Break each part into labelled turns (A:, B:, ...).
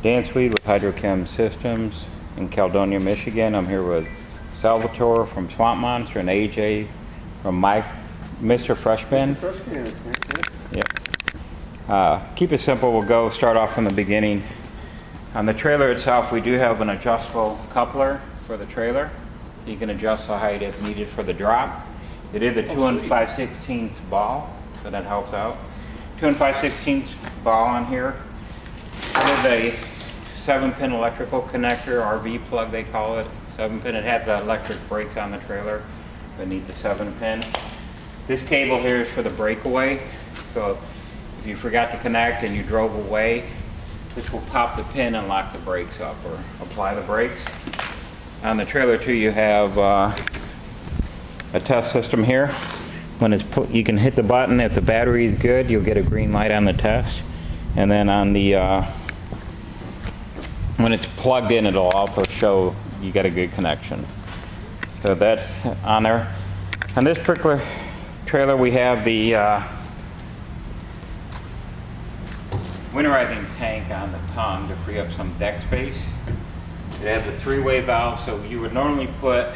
A: Dan Swede with Hydrochem Systems in Caledonia, Michigan. I'm here with Salvatore from Swamp Monster and AJ from Mr. Freshman.
B: Fresh cans, man.
A: Yep. Keep it simple. We'll start off from the beginning. On the trailer itself, we do have an adjustable coupler for the trailer. You can adjust the height if needed for the drop. It is a 2 5/16 ball, so that helps out. 2 5/16 ball on here. It is a 7-pin electrical connector, RV plug they call it. 7-pin. It has the electric brakes on the trailer beneath the 7-pin. This cable here is for the breakaway. So if you forgot to connect and you drove away, this will pop the pin and lock the brakes up or apply the brakes. On the trailer too, you have a test system here. When it's you can hit the button. If the battery is good, you'll get a green light on the test. And then on the when it's plugged in, it'll also show you got a good connection. So that's on there. On this particular trailer, we have the winterizing tank on the tongue to free up some deck space. It has a 3-way valve, so you would normally put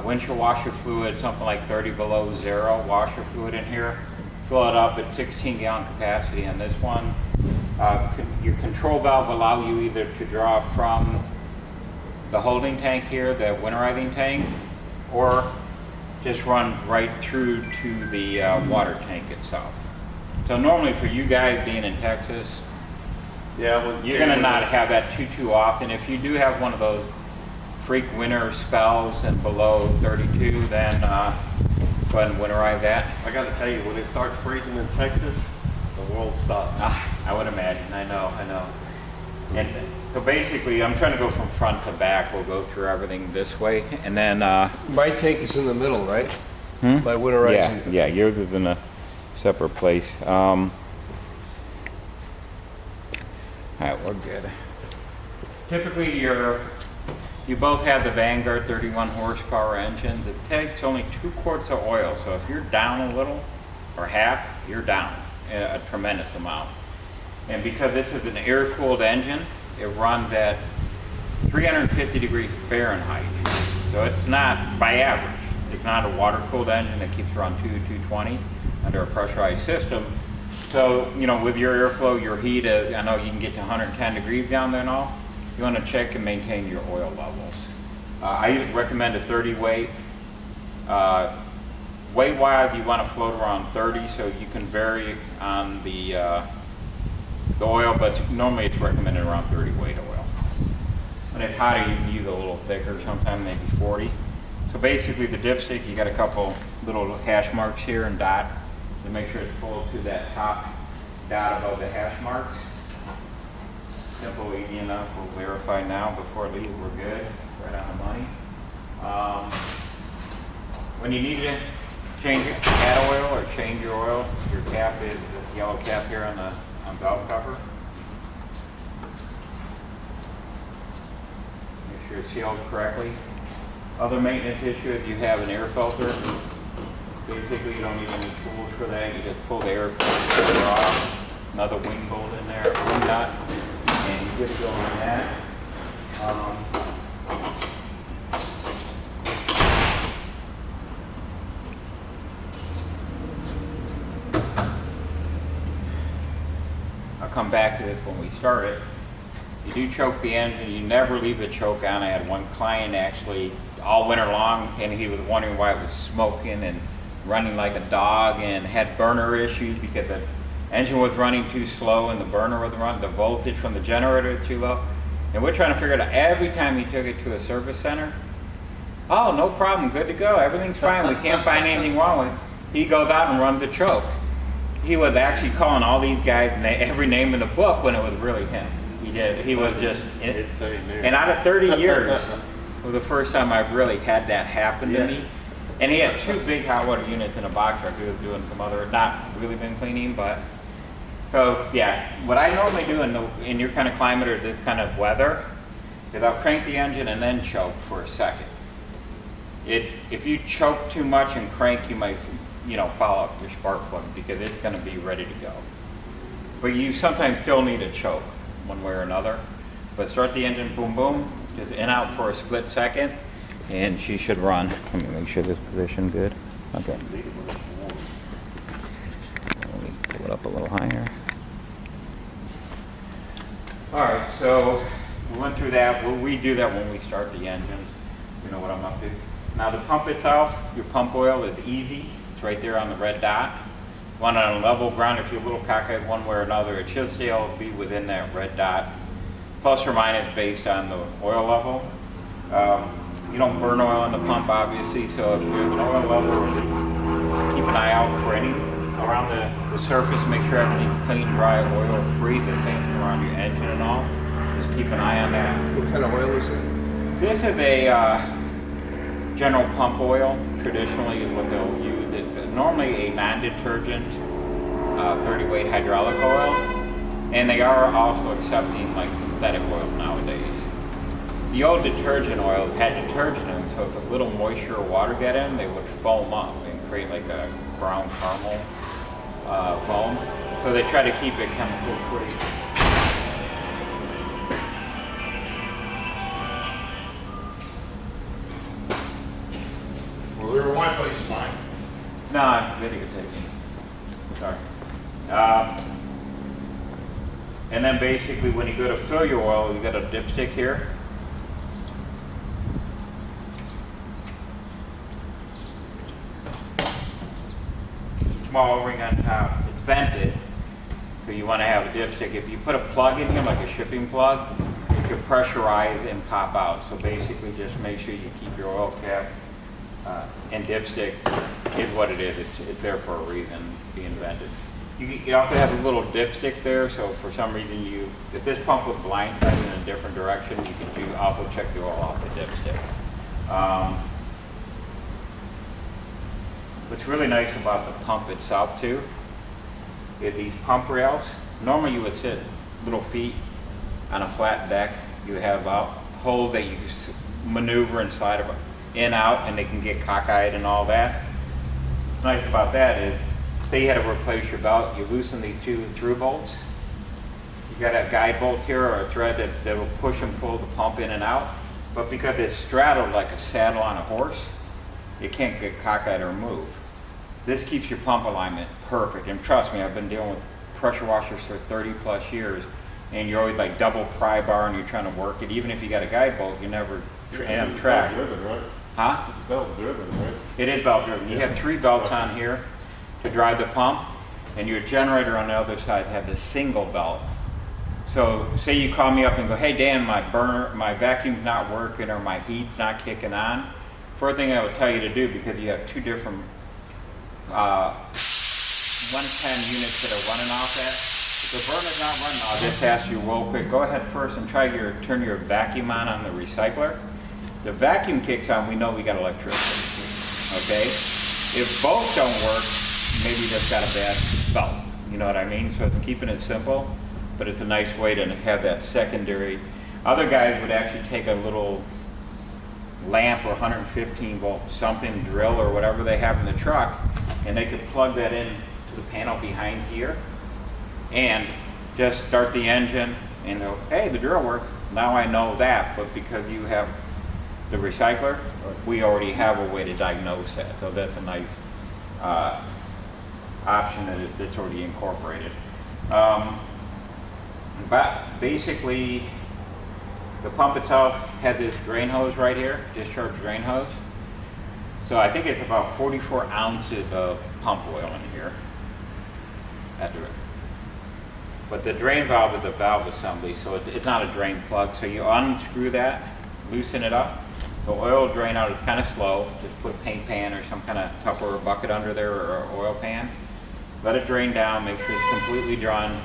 A: windshield washer fluid, something like 30 below zero washer fluid in here. Fill it up at 16-gallon capacity on this one. Your control valve allow you either to draw from the holding tank here, the winterizing tank, or just run right through to the water tank itself. So normally for you guys being in Texas, you're gonna not have that too often. If you do have one of those freak winter spells and below 32, then go ahead and winterize that.
B: I gotta tell you, when it starts freezing in Texas, the world stops.
A: I would imagine. I know. And so basically, I'm trying to go from front to back. We'll go through everything this way, and then
C: my tank is in the middle, right? My winterizing.
A: Yeah, yours is in a separate place. All right, we're good. Typically, you both have the Vanguard 31 horsepower engines. It takes only 2 quarts of oil, so if you're down a little or half, you're down a tremendous amount. And because this is an air-cooled engine, it runs at 350 degrees Fahrenheit. So it's not, by average, it's not a water-cooled engine that keeps around 220 under a pressurized system. So, you know, with your airflow, your heat, I know you can get to 110 degrees down there and all. You want to check and maintain your oil levels. I recommend a 30 weight. Weight-wise, you want to float around 30, so you can vary on the oil, but normally it's recommended around 30 weight oil. When it's hotter, you can use a little thicker, sometimes maybe 40. So basically the dipstick, you got a couple little hash marks here and dot to make sure it's full to that top dot above the hash marks. Simple, easy enough. We'll verify now before I leave. We're good, right on the money. When you need to change add oil or change your oil, your cap is this yellow cap here on the valve cover. Make sure it's sealed correctly. Other maintenance issue is you have an air filter. Basically, you don't need any tools for that. You just pull the air filter off. Another wing bolt in there, wing nut, and you get to go on that. I'll come back to this when we start it. You do choke the engine. You never leave the choke on. I had one client actually all winter long, and he was wondering why it was smoking and running like a dog, and had burner issues because the engine was running too slow and the burner was running, the voltage from the generator was too low. And we're trying to figure it out. Every time he took it to a service center, oh, no problem, good to go, everything's fine, we can't find anything wrong with it. He goes out and runs the choke. He was actually calling all these guys every name in the book when it was really him. He did. He was just, and out of 30 years, it was the first time I've really had that happen to me. And he had 2 big hot water units in a box truck. He was doing some other, not really been cleaning, but. So yeah, what I normally do in your kind of climate or this kind of weather is I'll crank the engine and then choke for a second. If you choke too much and crank, you might, foul up your spark plug because it's going to be ready to go. But you sometimes still need a choke. one way or another. But start the engine, boom, boom, just in out for a split second, and she should run. Let me make sure this position good. Okay. Let me pull it up a little higher. All right, so we went through that. We'll redo that when we start the engines. You know what I'm up to. Now the pump itself, your pump oil is easy. It's right there on the red dot. One on a level ground, if you're a little cockeyed one way or another, it should still be within that red dot, plus or minus based on the oil level. You don't burn oil in the pump, obviously, so if there's an oil level, just keep an eye out for any around the surface. Make sure everything's clean, dry, oil-free. The same thing around your engine and all. Just keep an eye on that.
C: What kind of oil is it?
A: This is a general pump oil. Traditionally, what they'll use. It's normally a non-detergent 30-weight hydraulic oil, and they are also accepting like synthetic oils nowadays. The old detergent oils had detergent in them, so if a little moisture or water got in, they would foam up and create like a brown caramel foam. So they try to keep it chemical free.
D: Well, they were my place of mine.
A: No, I'm videotaping. Sorry. And then basically when you go to fill your oil, you got a dipstick here. Small ring on top. It's vented, so you want to have a dipstick. If you put a plug in here, like a shipping plug, it could pressurize and pop out. So basically just make sure you keep your oil cap and dipstick is what it is. It's there for a reason, being vented. You also have a little dipstick there, so for some reason if this pump was blindsided in a different direction, you could also check the oil off the dipstick. What's really nice about the pump itself too is these pump rails. Normally you would sit little feet on a flat deck. You have holes that you maneuver and slide in, out, and they can get cockeyed and all that. What's nice about that is, say you had to replace your belt, you loosen these two through bolts. You got a guide bolt here or a thread that will push and pull the pump in and out. But because it's straddled like a saddle on a horse, it can't get cockeyed or move. This keeps your pump alignment perfect. And trust me, I've been dealing with pressure washers for 30 plus years, and you're always like double pry bar and you're trying to work it. Even if you got a guide bolt, you never track.
D: Belt driven, right?
A: Huh?
D: It's belt driven, right?
A: It is belt driven. You have 3 belts on here to drive the pump, and your generator on the other side had the single belt. So say you call me up and go, hey Dan, my vacuum's not working or my heat's not kicking on. First thing I would tell you to do, because you have 2 different 110 units that are running off that. If the burner's not running, I'll just ask you real quick, go ahead first and turn your vacuum on the recycler. If the vacuum kicks on, we know we got electricity, okay? If both don't work, maybe you just got a bad belt, you know what I mean? So it's keeping it simple, but it's a nice way to have that secondary. Other guys would actually take a little lamp or 115 volt something drill or whatever they have in the truck, and they could plug that in to the panel behind here and just start the engine and go, hey, the drill works. Now I know that, but because you have the recycler, we already have a way to diagnose that. So that's a nice option that's already incorporated. But basically, the pump itself has this drain hose right here, discharge drain hose. So I think it's about 44 ounces of pump oil in here. But the drain valve is a valve assembly, so it's not a drain plug. So you unscrew that, loosen it up. The oil drain out is kind of slow. Just put a paint pan or some kind of Tupperware bucket under there or an oil pan. Let it drain down, make sure it's completely drawn.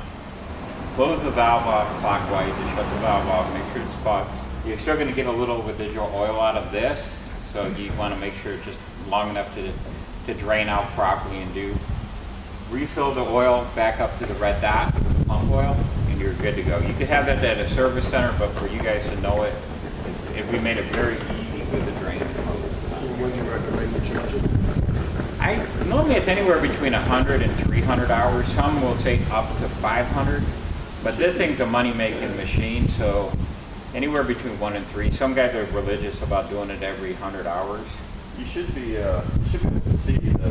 A: Close the valve off clockwise, just shut the valve off, make sure it's clogged. You're still going to get a little residual oil out of this, so you want to make sure it's just long enough to drain out properly and do. Refill the oil back up to the red dot with the pump oil, and you're good to go. You could have that at a service center, but for you guys to know it, we made it very easy with the drain hose.
C: When do you recommend you change it?
A: Normally it's anywhere between 100 and 300 hours. Some will say up to 500. But this thing's a money-making machine, so anywhere between 1 and 3. Some guys are religious about doing it every 100 hours.
B: You should be able to see the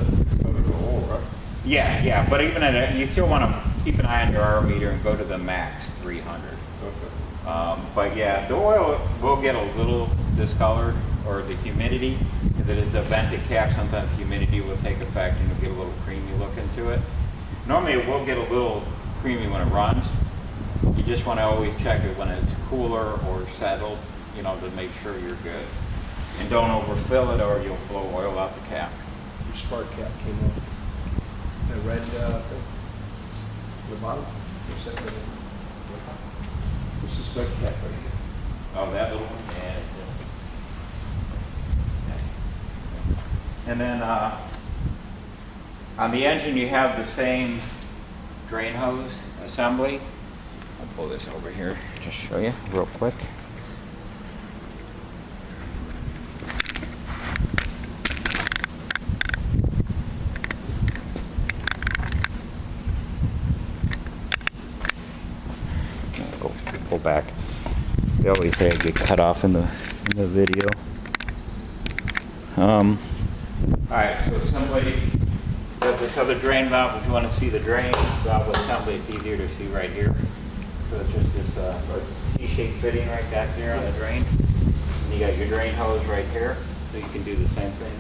B: oil, right?
A: Yeah, but even at a, you still want to keep an eye on your R meter and go to the max 300.
B: Okay.
A: But yeah, the oil will get a little discolored, or the humidity, because it is a vented cap. Sometimes humidity will take effect and you'll get a little creamy look into it. Normally it will get a little creamy when it runs. You just want to always check it when it's cooler or settled, you know, to make sure you're good. And don't overfill it or you'll blow oil out the cap.
C: Your spark cap came off. The red thing. The bottom. What's that right there? This is red cap right here.
A: Oh, that little one? Yeah. And then on the engine you have the same drain hose assembly. I'll pull this over here, just show you real quick. Go pull back. They always say I get cut off in the video. Alright, so assembly, there's this other drain valve. If you want to see the drain valve assembly, it's easier to see right here. So it's just this T-shaped fitting right back there on the drain. And you got your drain hose right here, so you can do the same thing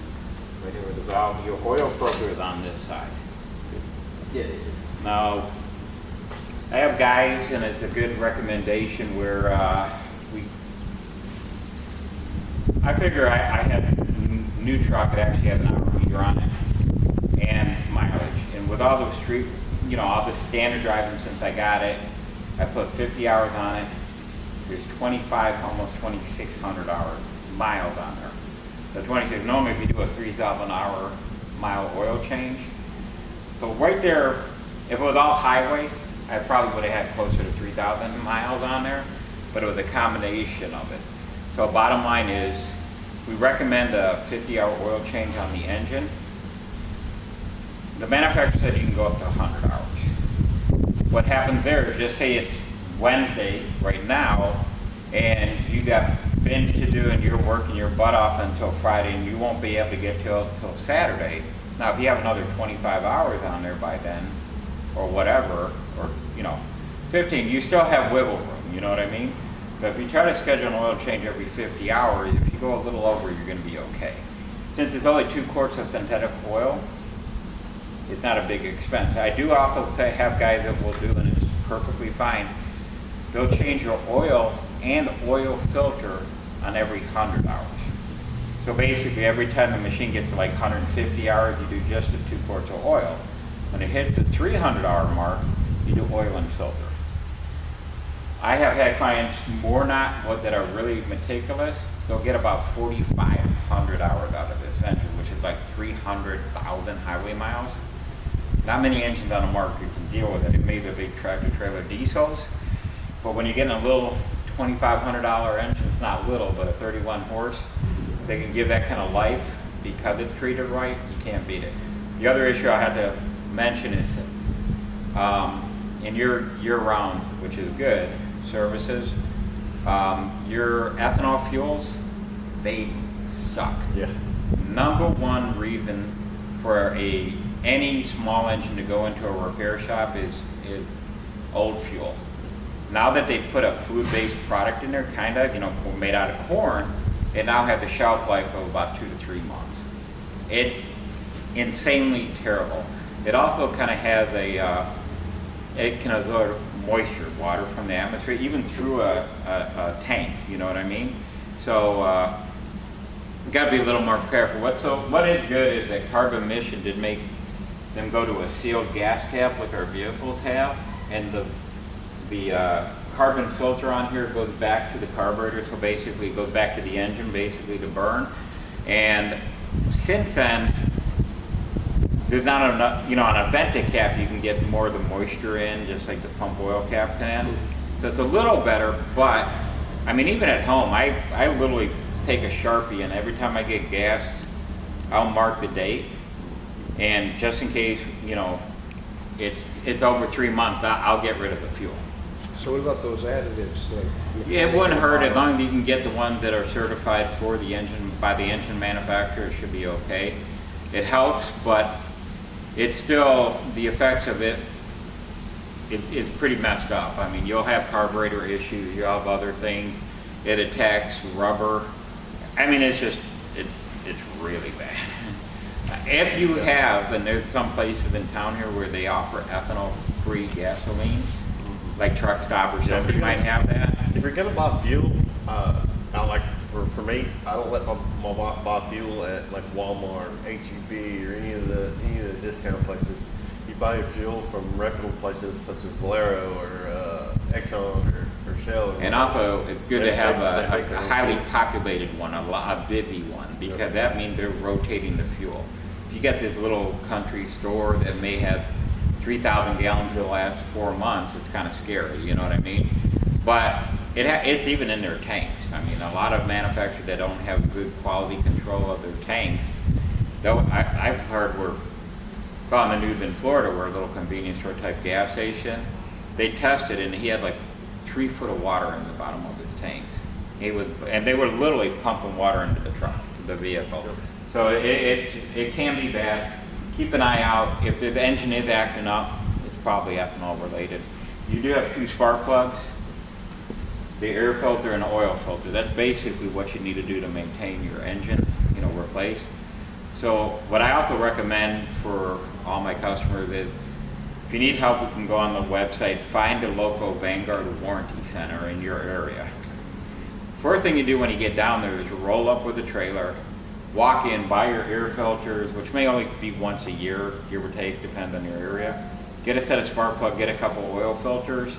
A: right here with the valve. Your oil filter is on this side.
B: Yeah.
A: Now, I have guys, and it's a good recommendation where I figure I had a new truck that actually has an hour meter on it and mileage. And with all the street, you know, all the standard driving since I got it, I put 50 hours on it. There's 25, almost 2,600 miles on there. So 26, normally if you do a 3,000 mile oil change. So right there, if it was all highway, I probably would have had closer to 3,000 miles on there, but it was a combination of it. So bottom line is, we recommend a 50-hour oil change on the engine. The manufacturer said you can go up to 100 hours. What happens there is, just say it's Wednesday right now, and you got binge to do and you're working your butt off until Friday, and you won't be able to get till Saturday. Now if you have another 25 hours on there by then, or whatever, or 15, you still have wiggle room, you know what I mean? So if you try to schedule an oil change every 50 hours, if you go a little over, you're going to be okay. Since it's only 2 quarts of synthetic oil, it's not a big expense. I do also have guys that will do, and it's perfectly fine, they'll change your oil and oil filter on every 100 hours. So basically every time the machine gets to like 150 hours, you do just the 2 quarts of oil. When it hits the 300-hour mark, you do oil and filter. I have had clients that are really meticulous. They'll get about 4,500 hours out of this engine, which is like 300,000 highway miles. Not many engines on the market can deal with it. It may be the big tractor trailer diesels, but when you get in a little $2,500 engine, it's not little, but a 31 horse, they can give that kind of life because it's treated right. You can't beat it. The other issue I had to mention is in your year-round, which is good, services, your ethanol fuels, they suck.
B: Yeah.
A: Number one reason for any small engine to go into a repair shop is old fuel. Now that they put a food-based product in there, made out of corn, it now has a shelf life of about 2 to 3 months. It's insanely terrible. It also kind of has it can absorb moisture, water from the atmosphere, even through a tank, you know what I mean? So you got to be a little more careful. What is good is that carbon emission did make them go to a sealed gas cap like our vehicles have, and the carbon filter on here goes back to the carburetor, so basically it goes back to the engine basically to burn. And since then, there's not enough, on a vented cap you can get more of the moisture in, just like the pump oil cap can. So it's a little better, but I mean, even at home, I literally take a Sharpie, and every time I get gas, I'll mark the date, and just in case, it's over 3 months, I'll get rid of the fuel.
C: So what about those additives? Like
A: Yeah, it wouldn't hurt as long as you can get the ones that are certified for the engine, by the engine manufacturer, it should be okay. It helps, but it's still, the effects of it's pretty messed up. I mean, you'll have carburetor issues, you'll have other things. It attacks rubber. I mean, it's really bad. If you have, and there's some places in town here where they offer ethanol-free gasoline, like Truck Stop or something, you might have that.
B: If you're gonna buy fuel, I like for me, I don't let my wife buy fuel at like Walmart, HEB, or any of the discount places. You buy your fuel from reputable places such as Valero or Exxon or Shell.
A: And also, it's good to have
B: They make
A: a
B: their own
A: highly
B: fuel.
A: populated one, a bivvy one, because that means they're rotating the fuel. If you get this little country store that may have 3,000 gallons for the last 4 months, it's kind of scary, you know what I mean? But it's even in their tanks. I mean, a lot of manufacturers that don't have good quality control of their tanks, though I've heard it's on the news in Florida where a little convenience store type gas station, they tested and he had like 3 foot of water in the bottom of his tanks. And they were literally pumping water into the truck, the vehicle. So it can be bad. Keep an eye out. If the engine is acting up, it's probably ethanol related. You do have 2 spark plugs, the air filter and the oil filter. That's basically what you need to do to maintain your engine, replaced. So what I also recommend for all my customers is, if you need help, you can go on the website, find a local Vanguard warranty center in your area. First thing you do when you get down there is roll up with a trailer, walk in, buy your air filters, which may only be once a year, give or take, depends on your area. Get a set of spark plug, get a couple oil filters.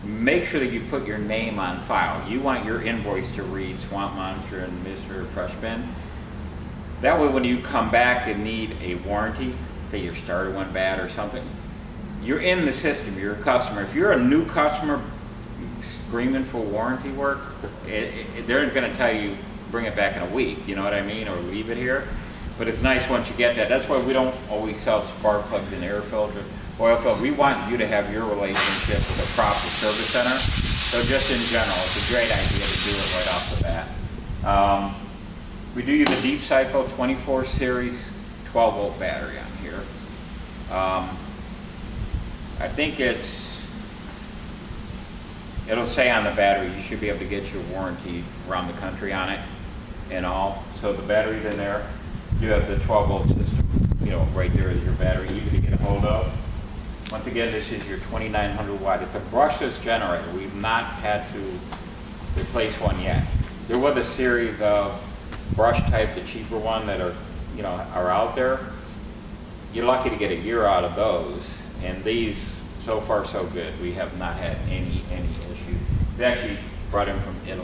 A: Make sure that you put your name on file. You want your invoice to read Swamp Monster and Mr. Freshman. That way when you come back and need a warranty, say your starter went bad or something, you're in the system, you're a customer. If you're a new customer screaming for warranty work, they're going to tell you, bring it back in a week, you know what I mean, or leave it here. But it's nice once you get that. That's why we don't always sell spark plugs and air filters, oil filters. We want you to have your relationship with a proper service center. So just in general, it's a great idea to do it right off the bat. We do use a Deep Cycle 24 series 12 volt battery on here. I think it'll say on the battery, you should be able to get your warranty around the country on it and all. So the battery's in there. You have the 12 volt system, right there is your battery, easy to get a hold of. Once again, this is your 2900 watt. It's a brushless generator. We've not had to replace one yet. There was a series of brush type, the cheaper one that are out there. You're lucky to get a year out of those. And these, so far so good. We have not had any issues. They actually brought them from Italy.